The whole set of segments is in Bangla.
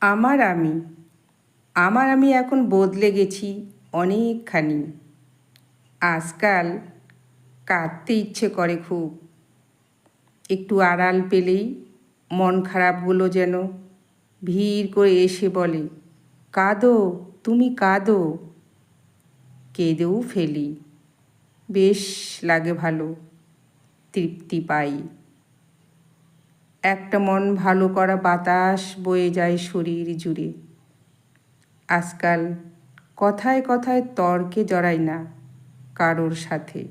আমার আমি আমার আমি এখন বদলে গেছি অনেকখানি। আজকাল কাঁদতে ইচ্ছে করে খুব। একটু আড়াল পেলেই মন খারাপগুলো যেন ভিড় করে এসে বলে, কাঁদো, তুমি কাঁদো। কেঁদেও ফেলি। বেশ লাগে, ভালো তৃপ্তি পাই। একটা মন ভালো করা বাতাস বয়ে যায় শরীর জুড়ে। আজকাল কথায় কথায় তর্কে জড়াই না কারোর সাথে।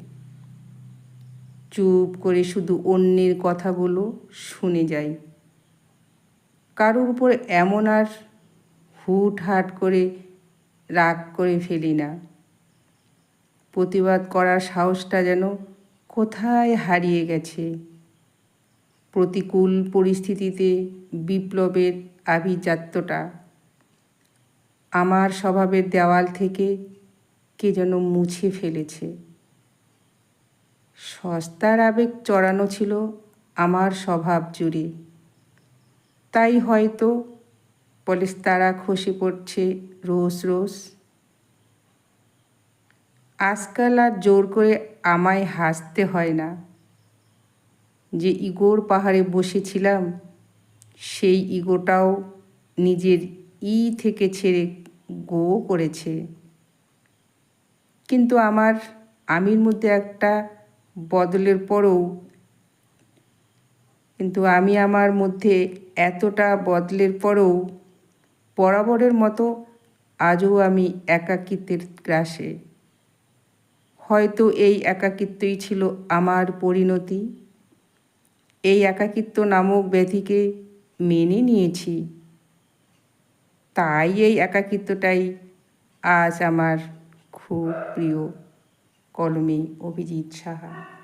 চুপ করে শুধু অন্যের কথাগুলো শুনে যাই। কারোর উপর এমন আর হুটহাট করে রাগ করে ফেলি না। প্রতিবাদ করার সাহসটা যেন কোথায় হারিয়ে গেছে। প্রতিকূল পরিস্থিতিতে বিপ্লবের আভিজাত্যটা আমার স্বভাবের দেওয়াল থেকে কে যেন মুছে ফেলেছে। সস্তার আবেগ চড়ানো ছিল আমার স্বভাব জুড়ে। তাই হয়তো পলেস্তারা খসে পড়ছে রোজ রোজ। আজকাল আর জোর করে আমায় হাসতে হয় না। যে ইগোর পাহাড়ে বসেছিলাম, সেই ইগোটাও নিজের থেকে ছেড়ে গো করেছে। কিন্তু আমির মধ্যে একটা বদলের পরও আমি আমার মধ্যে এতটা বদলের পরেও বরাবরের মতো আজও আমি একাকিত্বের গ্রাসে। হয়তো এই একাকিত্বই ছিল আমার পরিণতি। এই একাকিত্ব নামক ব্যাধিকে মেনে নিয়েছি। তাই এই একাকিত্বটাই আজ আমার খুব প্রিয়। কলমে অভিজিৎ সাহা।